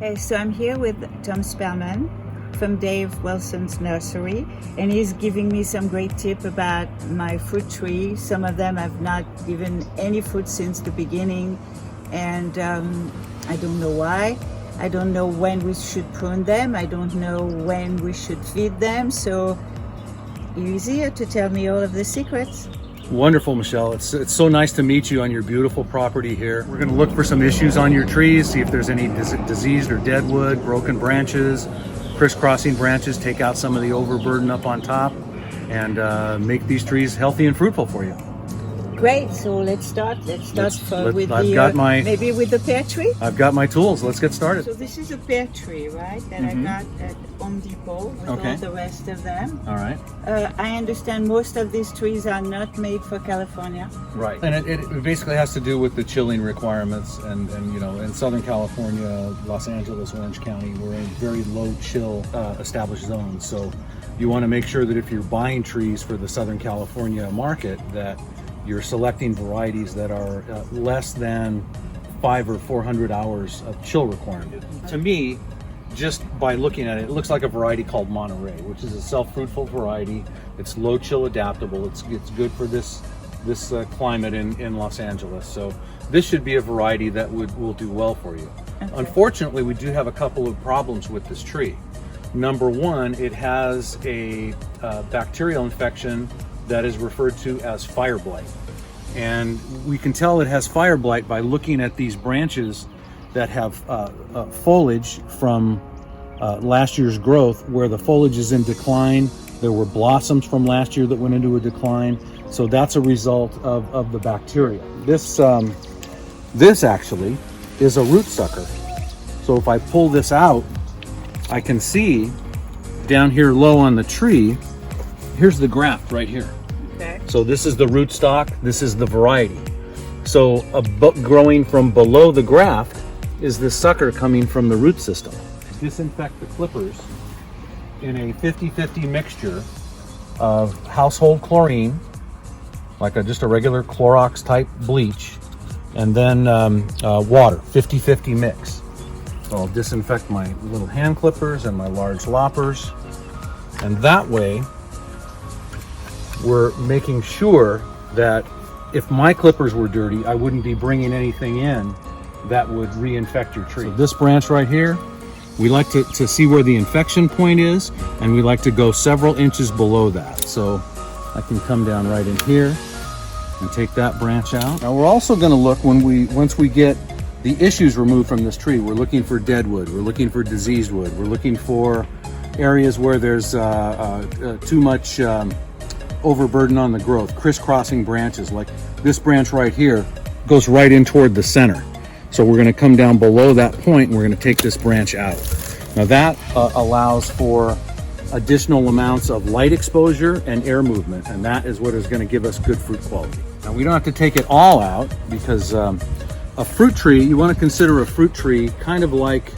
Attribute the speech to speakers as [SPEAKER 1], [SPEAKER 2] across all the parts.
[SPEAKER 1] Okay, so I'm here with Tom Spellman from Dave Wilson's nursery, and he's giving me some great tip about my fruit tree. Some of them have not given any fruit since the beginning, and I don't know why. I don't know when we should prune them. I don't know when we should feed them. So he's here to tell me all of the secrets.
[SPEAKER 2] Wonderful, Michelle. It's so nice to meet you on your beautiful property here. We're going to look for some issues on your trees, see if there's any diseased or dead wood, broken branches, crisscrossing branches, take out some of the overburden up on top, and make these trees healthy and fruitful for you.
[SPEAKER 1] Great, so let's start. Maybe with the pear tree.
[SPEAKER 2] I've got my tools. Let's get started.
[SPEAKER 1] So this is a pear tree, right, that I got at Home Depot with all the rest of them.
[SPEAKER 2] All right.
[SPEAKER 1] I understand most of these trees are not made for California.
[SPEAKER 2] Right, and it basically has to do with the chilling requirements, and you know, in Southern California, Los Angeles, Orange County, we're in very low chill established zones. So you want to make sure that if you're buying trees for the Southern California market, that you're selecting varieties that are less than 500 or 400 hours of chill requirement. To me, just by looking at it, it looks like a variety called Monterey, which is a self-fruitful variety. It's low chill adaptable. It's good for this climate in Los Angeles. So this should be a variety that will do well for you. Okay. Unfortunately, we do have a couple of problems with this tree. Number one, it has a bacterial infection that is referred to as fire blight. And we can tell it has fire blight by looking at these branches that have foliage from last year's growth, where the foliage is in decline. There were blossoms from last year that went into a decline. So that's a result of the bacteria. This actually is a root sucker. So if I pull this out, I can see down here low on the tree, here's the graft right here.
[SPEAKER 1] Okay.
[SPEAKER 2] So this is the rootstock, this is the variety. So growing from below the graft is this sucker coming from the root system. Disinfect the clippers in a 50-50 mixture of household chlorine, like just a regular Clorox type bleach, and then water, 50-50 mix. So I'll disinfect my little hand clippers and my large loppers, and that way we're making sure that if my clippers were dirty, I wouldn't be bringing anything in that would reinfect your tree. So this branch right here, we like to see where the infection point is, and we like to go several inches below that. So I can come down right in here and take that branch out. Now we're also going to look once we get the issues removed from this tree. We're looking for dead wood, we're looking for diseased wood, we're looking for areas where there's too much overburden on the growth, crisscrossing branches. Like this branch right here goes right in toward the center. So we're going to come down below that point, and we're going to take this branch out. Now that allows for additional amounts of light exposure and air movement, and that is what is going to give us good fruit quality. Now we don't have to take it all out, because a fruit tree, you want to consider a fruit tree kind of like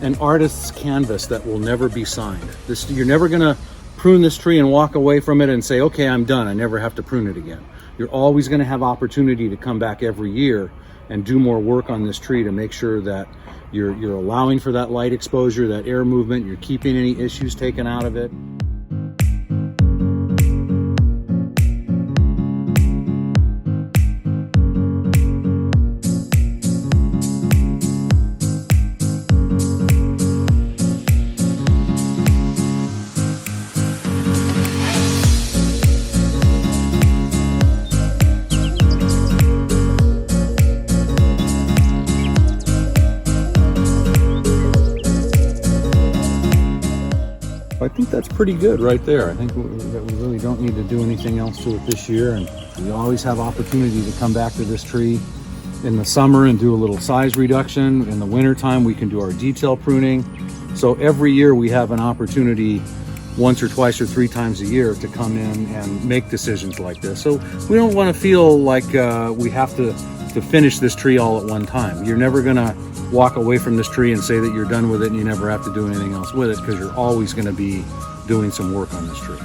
[SPEAKER 2] an artist's canvas that will never be signed. You're never going to prune this tree and walk away from it and say, okay, I'm done, I never have to prune it again. You're always going to have opportunity to come back every year and do more work on this tree to make sure that you're allowing for that light exposure, that air movement, you're keeping any issues taken out of it. I think that's pretty good right there. I think we really don't need to do anything else to it this year, and we always have opportunity to come back to this tree in the summer and do a little size reduction. In the wintertime, we can do our detail pruning. So every year we have an opportunity once or twice or three times a year to come in and make decisions like this. So we don't want to feel like we have to finish this tree all at one time. You're never going to walk away from this tree and say that you're done with it and you never have to do anything else with it, because you're always going to be doing some work on this tree.